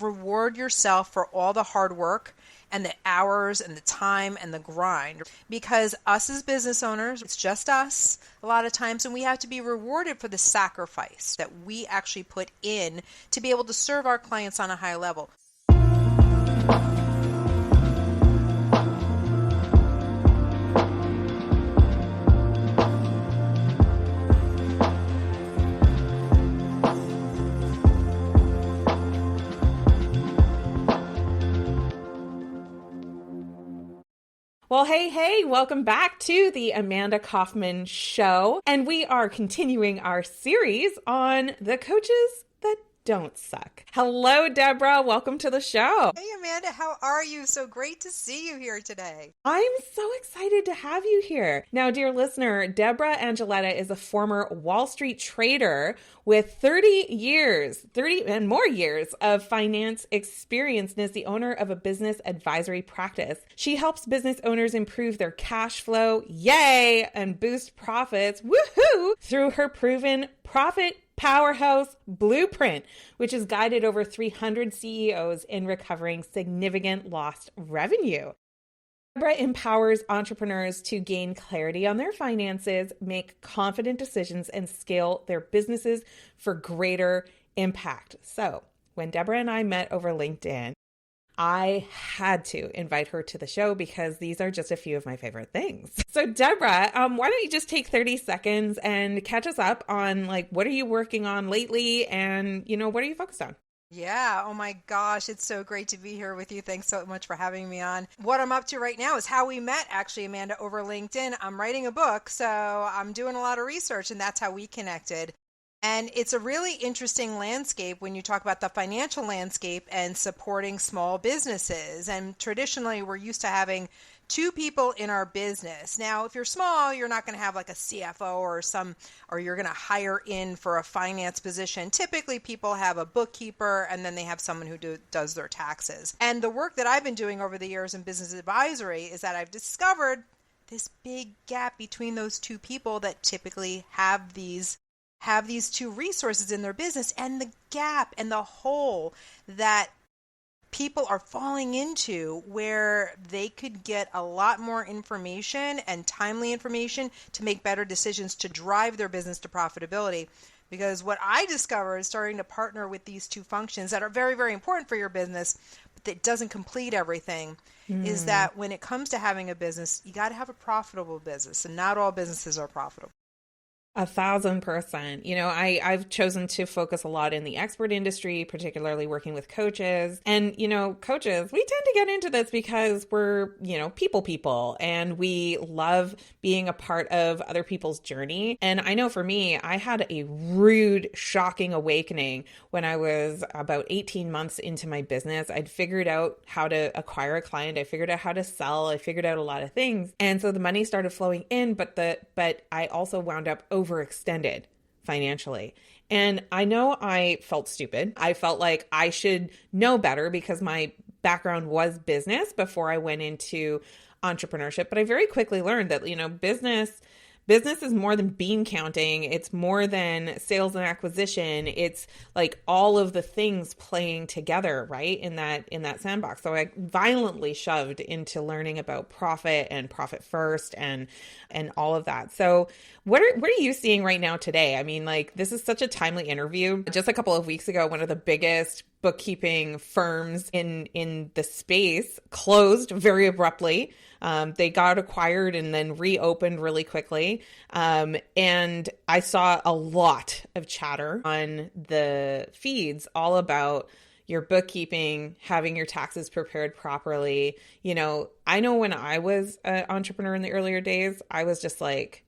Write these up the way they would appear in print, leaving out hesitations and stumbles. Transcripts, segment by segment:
Reward yourself for all the hard work and the hours and the time and the grind, because us as business owners, it's just us a lot of times, and we have to be rewarded for the sacrifice that we actually put in to be able to serve our clients on a high level. Well, hey, welcome back to the Amanda Kaufman Show. And we are continuing our series on the coaches that don't suck. Hello, Deborah. Welcome to the show. Hey, Amanda, how are you? So great to see you here today. I'm so excited to have you here. Now, dear listener, Deborah Angeletta is a former Wall Street trader with 30 and more years of finance experience, and is the owner of a business advisory practice. She helps business owners improve their cash flow, yay, and boost profits, woohoo, through her proven profit powerhouse blueprint, which has guided over 300 CEOs in recovering significant lost revenue. Deborah empowers entrepreneurs to gain clarity on their finances, make confident decisions, and scale their businesses for greater impact. So when Deborah and I met over LinkedIn, I had to invite her to the show because these are just a few of my favorite things. So Deborah, why don't you just take 30 seconds and catch us up on what are you working on lately, and what are you focused on? Yeah. Oh my gosh. It's so great to be here with you. Thanks so much for having me on. What I'm up to right now is how we met, actually, Amanda, over LinkedIn. I'm writing a book, so I'm doing a lot of research, and that's how we connected. And it's a really interesting landscape when you talk about the financial landscape and supporting small businesses. And traditionally, we're used to having two people in our business. Now, if you're small, you're not going to have like a CFO or you're going to hire in for a finance position. Typically, people have a bookkeeper, and then they have someone who does their taxes. And the work that I've been doing over the years in business advisory is that I've discovered this big gap between those two people that typically have these two resources in their business, and the gap and the hole that people are falling into, where they could get a lot more information and timely information to make better decisions to drive their business to profitability. Because what I discovered is starting to partner with these two functions that are very, very important for your business, but that doesn't complete everything, is that when it comes to having a business, you got to have a profitable business, and not all businesses are profitable. 1,000%. I've chosen to focus a lot in the expert industry, particularly working with coaches. And, coaches, we tend to get into this because we're, people, and we love being a part of other people's journey. And I know for me, I had a rude, shocking awakening when I was about 18 months into my business. I'd figured out how to acquire a client. I figured out how to sell. I figured out a lot of things. And so the money started flowing in, but I also wound up overextended financially. And I know I felt stupid. I felt like I should know better because my background was business before I went into entrepreneurship. But I very quickly learned that, business is more than bean counting. It's more than sales and acquisition. It's like all of the things playing together, right? In that sandbox. So I violently shoved into learning about profit and profit first and all of that. So what are you seeing right now today? I mean, this is such a timely interview. Just a couple of weeks ago, one of the biggest bookkeeping firms in the space closed very abruptly. They got acquired and then reopened really quickly. And I saw a lot of chatter on the feeds all about your bookkeeping, having your taxes prepared properly. I know when I was an entrepreneur in the earlier days, I was just like,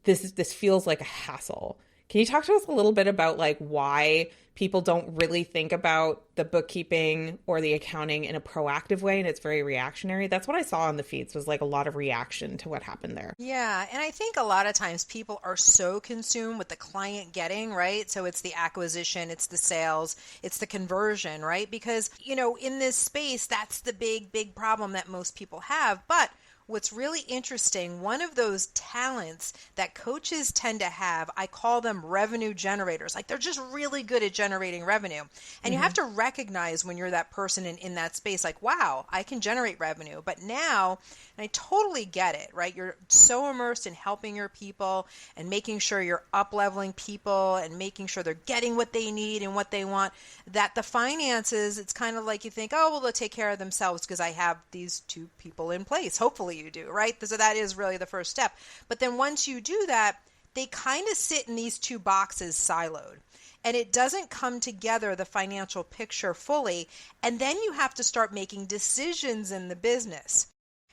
this feels like a hassle. Can you talk to us a little bit about why people don't really think about the bookkeeping or the accounting in a proactive way, and it's very reactionary? That's what I saw on the feeds, was a lot of reaction to what happened there. Yeah. And I think a lot of times people are so consumed with the client getting, right? So it's the acquisition, it's the sales, it's the conversion, right? Because, in this space, that's the big, big problem that most people have. But what's really interesting, one of those talents that coaches tend to have, I call them revenue generators. Like they're just really good at generating revenue. And you have to recognize when you're that person in that space, like, wow, I can generate revenue. But now, and I totally get it, right? You're so immersed in helping your people and making sure you're up-leveling people and making sure they're getting what they need and what they want, that the finances, it's kind of like you think, oh, well, they'll take care of themselves because I have these two people in place. Hopefully you do, right? So that is really the first step. But then once you do that, they kind of sit in these two boxes siloed. And it doesn't come together, the financial picture fully. And then you have to start making decisions in the business.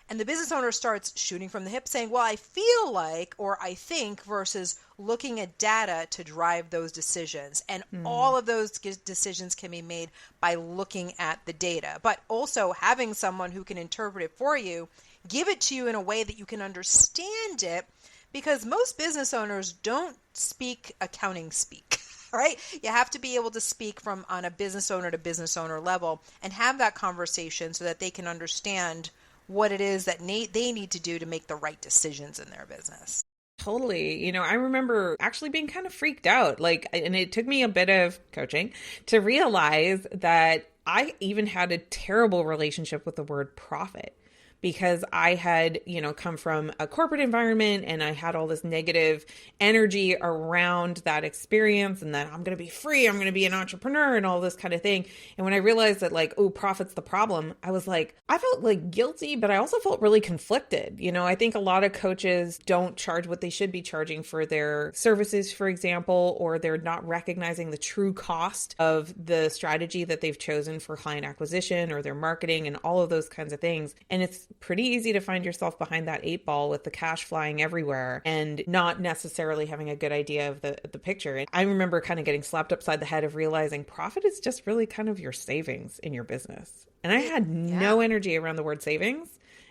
And the business owner starts shooting from the hip saying, well, I feel like, or I think, versus looking at data to drive those decisions. And all of those decisions can be made by looking at the data, but also having someone who can interpret it for you, give it to you in a way that you can understand it, because most business owners don't speak accounting speak. Right? You have to be able to speak from on a business owner to business owner level and have that conversation so that they can understand what it is that they need to do to make the right decisions in their business. Totally. I remember actually being kind of freaked out, and it took me a bit of coaching to realize that I even had a terrible relationship with the word profit. Because I had, come from a corporate environment and I had all this negative energy around that experience and that I'm going to be free, I'm going to be an entrepreneur and all this kind of thing. And when I realized that profit's the problem, I was like, I felt guilty, but I also felt really conflicted. I think a lot of coaches don't charge what they should be charging for their services, for example, or they're not recognizing the true cost of the strategy that they've chosen for client acquisition or their marketing and all of those kinds of things. And it's pretty easy to find yourself behind that 8-ball with the cash flying everywhere and not necessarily having a good idea of the picture. And I remember kind of getting slapped upside the head of realizing profit is just really kind of your savings in your business. And I had no energy around the word savings.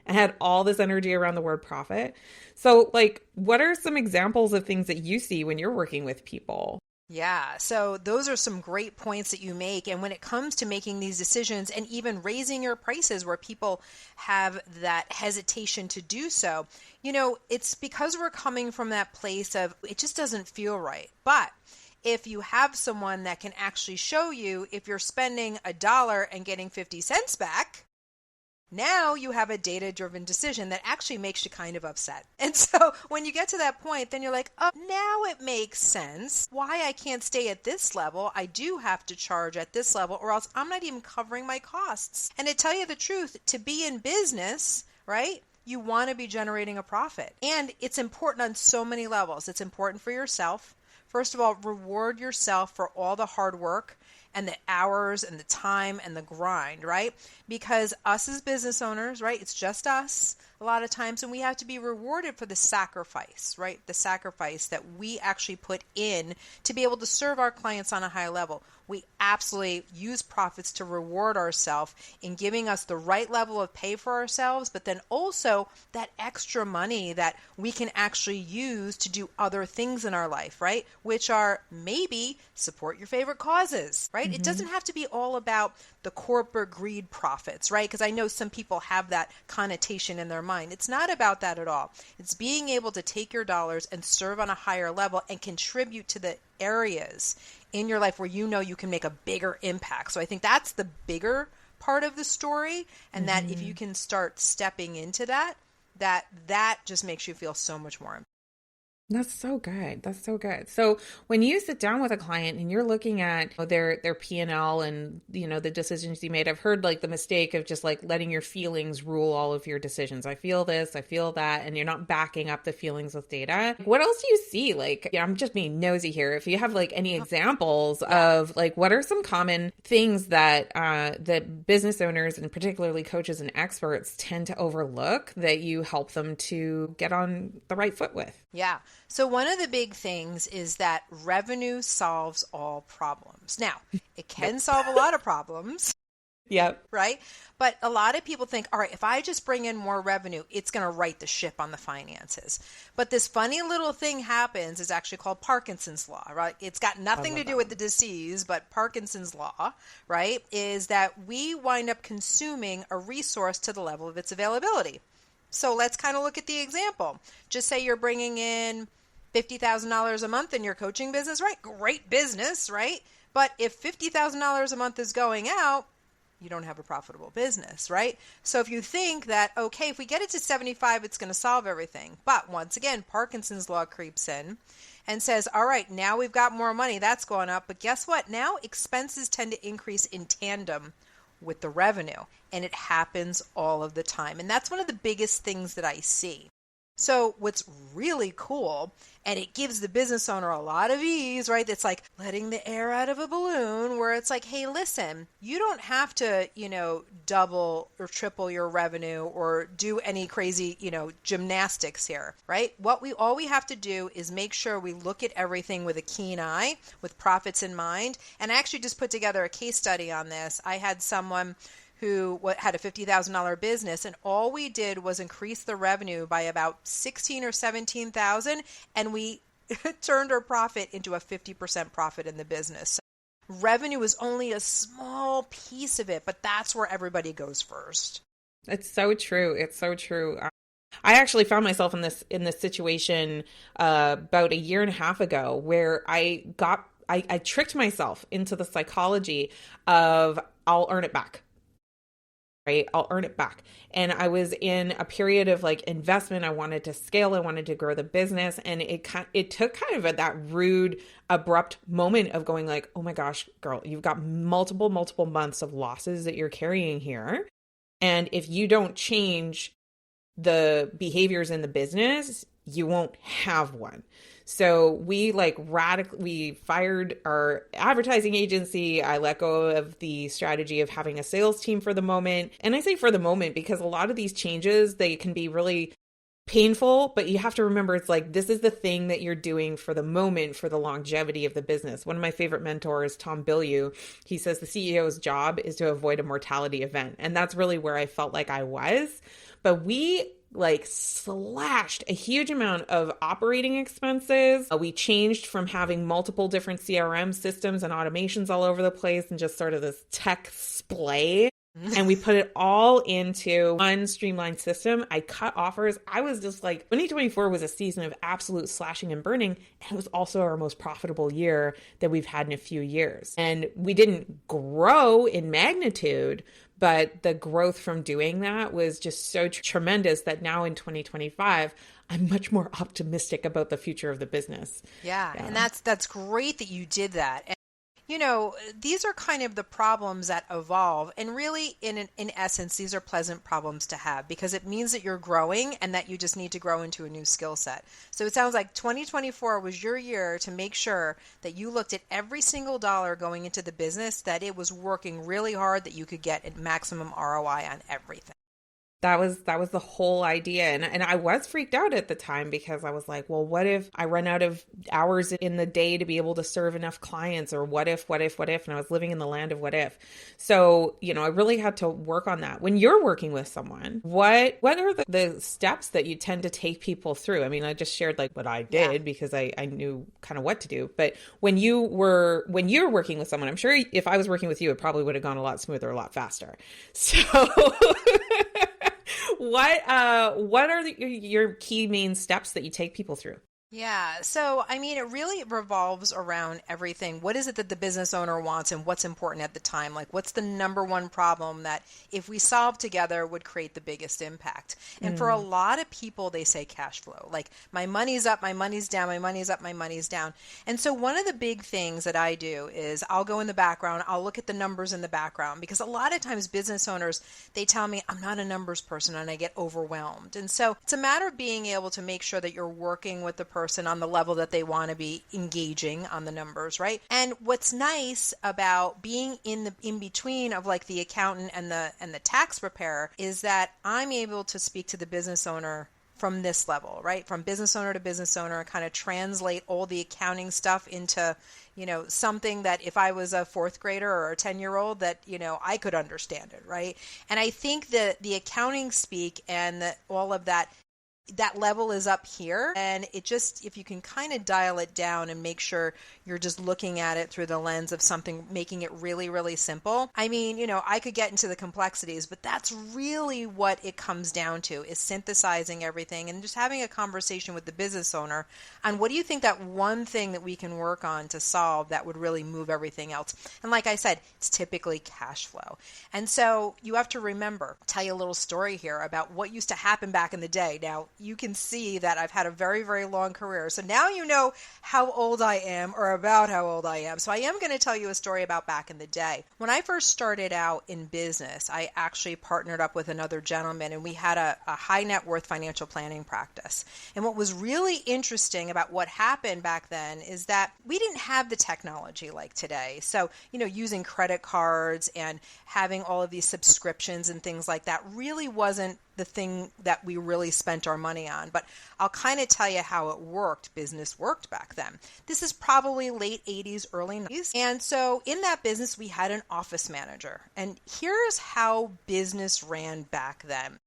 I had all this energy around the word profit. So what are some examples of things that you see when you're working with people? Yeah, so those are some great points that you make. And when it comes to making these decisions and even raising your prices where people have that hesitation to do so, it's because we're coming from that place of it just doesn't feel right. But if you have someone that can actually show you if you're spending $1 and getting 50 cents back, now you have a data-driven decision that actually makes you kind of upset. And so when you get to that point, then you're like, oh, now it makes sense why I can't stay at this level. I do have to charge at this level or else I'm not even covering my costs. And to tell you the truth, to be in business, right, you want to be generating a profit. And it's important on so many levels. It's important for yourself. First of all, reward yourself for all the hard work and the hours and the time and the grind, right? Because us as business owners, right, it's just us a lot of times, and we have to be rewarded for the sacrifice, right? The sacrifice that we actually put in to be able to serve our clients on a high level. We absolutely use profits to reward ourselves in giving us the right level of pay for ourselves, but then also that extra money that we can actually use to do other things in our life, right? Which are maybe support your favorite causes, right? It doesn't have to be all about the corporate greed profits, right? Because I know some people have that connotation in their mind. It's not about that at all. It's being able to take your dollars and serve on a higher level and contribute to the areas in your life where you can make a bigger impact. So I think that's the bigger part of the story, and that if you can start stepping into that just makes you feel so much more. That's so good. That's so good. So when you sit down with a client and you're looking at their P&L and, the decisions you made, I've heard the mistake of just letting your feelings rule all of your decisions. I feel this, I feel that, and you're not backing up the feelings with data. What else do you see? I'm just being nosy here. If you have any examples of what are some common things that that business owners and particularly coaches and experts tend to overlook that you help them to get on the right foot with? Yeah. So one of the big things is that revenue solves all problems. Now, it can solve a lot of problems. Yep. Right? But a lot of people think, all right, if I just bring in more revenue, it's going to right the ship on the finances. But this funny little thing happens is actually called Parkinson's law, right? It's got nothing to do with the disease, but Parkinson's law, right, is that we wind up consuming a resource to the level of its availability. So let's kind of look at the example. Just say you're bringing in $50,000 a month in your coaching business, right? Great business, right? But if $50,000 a month is going out, you don't have a profitable business, right? So if you think that, okay, if we get it to 75, it's going to solve everything. But once again, Parkinson's law creeps in and says, all right, now we've got more money, that's going up. But guess what? Now expenses tend to increase in tandem with the revenue, and it happens all of the time. And that's one of the biggest things that I see. So what's really cool, and it gives the business owner a lot of ease, right? It's like letting the air out of a balloon, where it's like, hey, listen, you don't have to, double or triple your revenue or do any crazy, gymnastics here, right? All we have to do is make sure we look at everything with a keen eye, with profits in mind. And I actually just put together a case study on this. I had someone who had a $50,000 business, and all we did was increase the revenue by about 16 or 17,000, and we turned our profit into a 50% profit in the business. So revenue is only a small piece of it, but that's where everybody goes first. It's so true. It's so true. I actually found myself in this situation about a year and a half ago, where I tricked myself into the psychology of I'll earn it back. Right? I'll earn it back. And I was in a period of like investment. I wanted to scale. I wanted to grow the business. And it took kind of that rude, abrupt moment of going like, oh my gosh, girl, you've got multiple months of losses that you're carrying here. And if you don't change the behaviors in the business, you won't have one. So we we fired our advertising agency. I let go of the strategy of having a sales team for the moment. And I say for the moment because a lot of these changes, they can be really painful, but you have to remember it's like, this is the thing that you're doing for the moment, for the longevity of the business. One of my favorite mentors, Tom Bilyeu, he says the CEO's job is to avoid a mortality event. And that's really where I felt like I was. But we slashed a huge amount of operating expenses. We changed from having multiple different CRM systems and automations all over the place and just sort of this tech splay. And we put it all into one streamlined system. I cut offers. I was just like, 2024 was a season of absolute slashing and burning. And it was also our most profitable year that we've had in a few years. And we didn't grow in magnitude, but the growth from doing that was just so tremendous that now in 2025, I'm much more optimistic about the future of the business. Yeah. And that's great that you did that. And these are kind of the problems that evolve. And really, in essence, these are pleasant problems to have because it means that you're growing and that you just need to grow into a new skill set. So it sounds like 2024 was your year to make sure that you looked at every single dollar going into the business, that it was working really hard, that you could get a maximum ROI on everything. That was the whole idea. And I was freaked out at the time because I was like, well, what if I run out of hours in the day to be able to serve enough clients? Or what if? And I was living in the land of what if. So, I really had to work on that. When you're working with someone, what are the steps that you tend to take people through? I mean, I just shared what I did because I knew kind of what to do. But when you're working with someone, I'm sure if I was working with you, it probably would have gone a lot smoother, a lot faster. So what are your key main steps that you take people through? Yeah. So, I mean, it really revolves around everything. What is it that the business owner wants and what's important at the time? Like, what's the number one problem that if we solve together would create the biggest impact? And for a lot of people, they say cash flow. Like, my money's up, my money's down, my money's up, my money's down. And so one of the big things that I do is I'll go in the background, I'll look at the numbers in the background, because a lot of times business owners, they tell me, I'm not a numbers person, and I get overwhelmed. And so it's a matter of being able to make sure that you're working with the person on the level that they want to be engaging on the numbers, right? And what's nice about being in between of like the accountant and the tax preparer is that I'm able to speak to the business owner from this level, right? From business owner to business owner, kind of translate all the accounting stuff into, something that if I was a fourth grader or a 10-year-old that, I could understand it, right? And I think that the accounting speak and all of that that level is up here. And it just, if you can kind of dial it down and make sure you're just looking at it through the lens of something, making it really, really simple. I mean, I could get into the complexities, but that's really what it comes down to, is synthesizing everything and just having a conversation with the business owner on what do you think that one thing that we can work on to solve that would really move everything else. And like I said, it's typically cash flow. And so you have to remember, tell you a little story here about what used to happen back in the day. Now, you can see that I've had a very, very long career. So now you know how old I am, or about how old I am. So I am going to tell you a story about back in the day. When I first started out in business, I actually partnered up with another gentleman, and we had a high net worth financial planning practice. And what was really interesting about what happened back then is that we didn't have the technology like today. So, using credit cards and having all of these subscriptions and things like that really wasn't the thing that we really spent our money on. But I'll kind of tell you how it worked. Business worked back then. This is probably late 80s, early 90s. And so in that business, we had an office manager. And here's how business ran back then,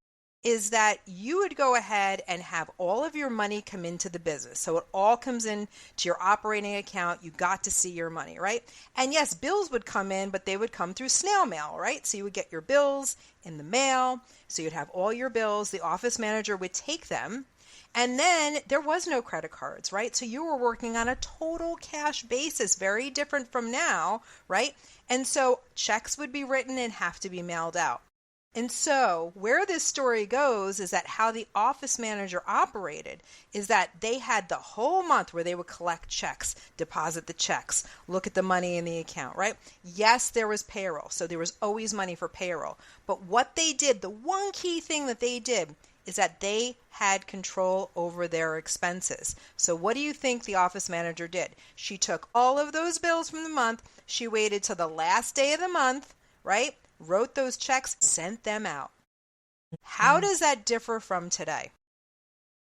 is that you would go ahead and have all of your money come into the business. So it all comes in to your operating account. You got to see your money, right? And yes, bills would come in, but they would come through snail mail, right? So you would get your bills in the mail. So you'd have all your bills. The office manager would take them. And then there was no credit cards, right? So you were working on a total cash basis, very different from now, right? And so checks would be written and have to be mailed out. And so where this story goes is that how the office manager operated is that they had the whole month where they would collect checks, deposit the checks, look at the money in the account, right? Yes, there was payroll, so there was always money for payroll. But what they did, the one key thing that they did, is that they had control over their expenses. So what do you think the office manager did? She took all of those bills from the month, she waited till the last day of the month, right? Wrote those checks, sent them out. How does that differ from today?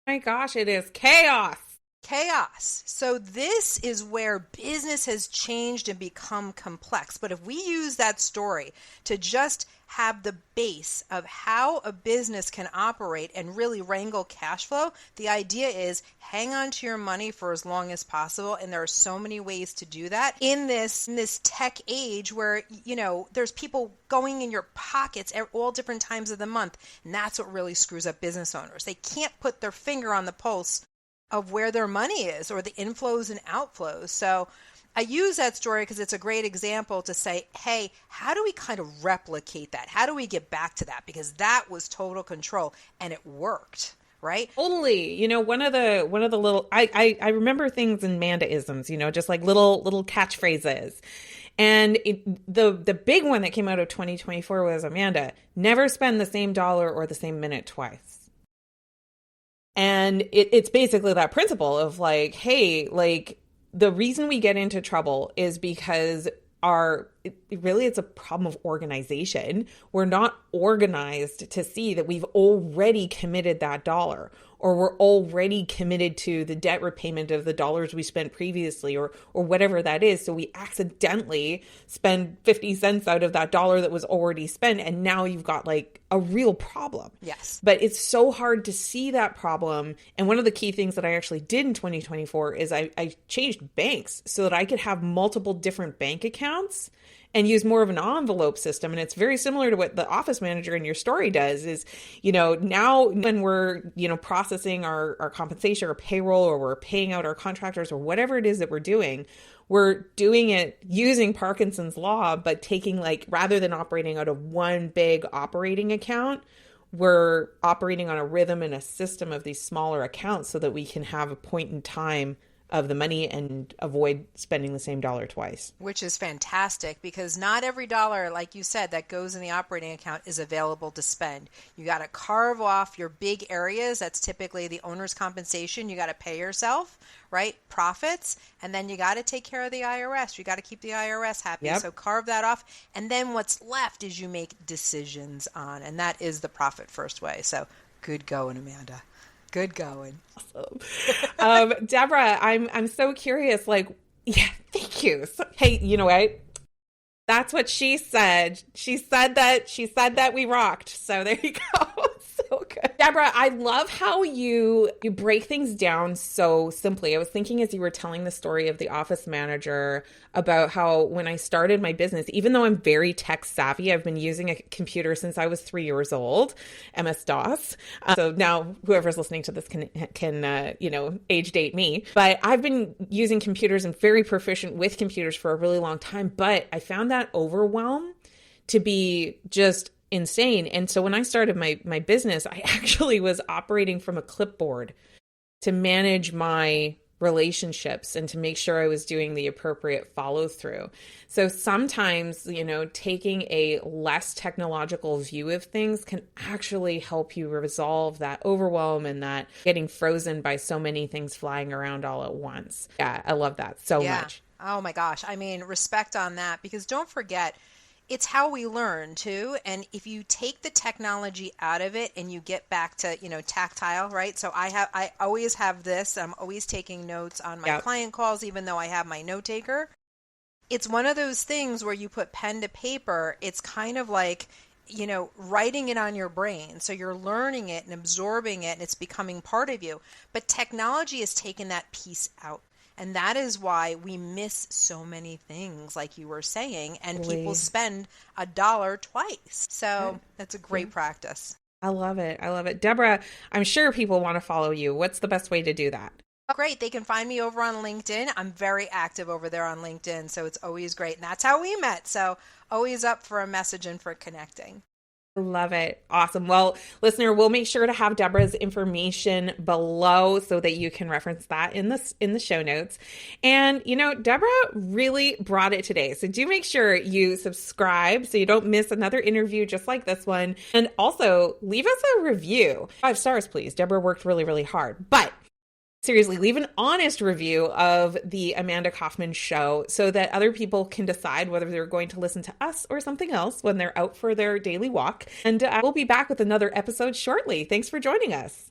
My gosh, it is chaos. Chaos. So this is where business has changed and become complex. But if we use that story to just have the base of how a business can operate and really wrangle cash flow, the idea is hang on to your money for as long as possible. And there are so many ways to do that in this tech age where, there's people going in your pockets at all different times of the month. And that's what really screws up business owners. They can't put their finger on the pulse of where their money is or the inflows and outflows. So I use that story because it's a great example to say, hey, how do we kind of replicate that? How do we get back to that? Because that was total control and it worked, right? Totally. One of the little, I remember things in Manda-isms, just like little catchphrases. And the big one that came out of 2024 was, Amanda, never spend the same dollar or the same minute twice. And it's basically that principle of like, hey, like the reason we get into trouble is because it's a problem of organization. We're not organized to see that we've already committed that dollar, or we're already committed to the debt repayment of the dollars we spent previously, or whatever that is. So we accidentally spend 50 cents out of that dollar that was already spent. And now you've got like a real problem. Yes. But it's so hard to see that problem. And one of the key things that I actually did in 2024 is I changed banks so that I could have multiple different bank accounts and use more of an envelope system. And it's very similar to what the office manager in your story does is, now when we're, processing our compensation or payroll, or we're paying out our contractors or whatever it is that we're doing it using Parkinson's law, but taking rather than operating out of one big operating account, we're operating on a rhythm and a system of these smaller accounts so that we can have a point in time of the money and avoid spending the same dollar twice. Which is fantastic because not every dollar, like you said, that goes in the operating account is available to spend. You got to carve off your big areas. That's typically the owner's compensation. You got to pay yourself, right? Profits. And then you got to take care of the IRS. You got to keep the IRS happy. Yep. So carve that off. And then what's left is you make decisions on. And that is the profit first way. So good going, Amanda. Good going. Awesome. Deborah, I'm so curious. Thank you. So, hey, you know what? That's what she said. She said that we rocked. So there you go. So Deborah, I love how you break things down so simply. I was thinking as you were telling the story of the office manager about how when I started my business, even though I'm very tech savvy, I've been using a computer since I was 3 years old, MS-DOS. So now whoever's listening to this can age date me. But I've been using computers and very proficient with computers for a really long time. But I found that overwhelm to be just insane. And so when I started my business, I actually was operating from a clipboard to manage my relationships and to make sure I was doing the appropriate follow through. So sometimes, taking a less technological view of things can actually help you resolve that overwhelm and that getting frozen by so many things flying around all at once. Yeah, I love that so much. Oh my gosh. I mean, respect on that, because don't forget, it's how we learn too. And if you take the technology out of it and you get back to, tactile, right? So I always have this. I'm always taking notes on my client calls, even though I have my note taker. It's one of those things where you put pen to paper. It's kind of like, writing it on your brain. So you're learning it and absorbing it and it's becoming part of you. But technology has taken that piece out. And that is why we miss so many things, like you were saying, and people spend $1 twice. So that's a great practice. I love it. I love it. Deborah, I'm sure people want to follow you. What's the best way to do that? Oh, great. They can find me over on LinkedIn. I'm very active over there on LinkedIn, so it's always great. And that's how we met. So always up for a message and for connecting. Love it. Awesome. Well, listener, we'll make sure to have Deborah's information below so that you can reference that in the show notes. And, Deborah really brought it today. So do make sure you subscribe so you don't miss another interview just like this one. And also leave us a review. 5 stars, please. Deborah worked really, really hard. But seriously, leave an honest review of the Amanda Kaufman Show so that other people can decide whether they're going to listen to us or something else when they're out for their daily walk. And we'll be back with another episode shortly. Thanks for joining us.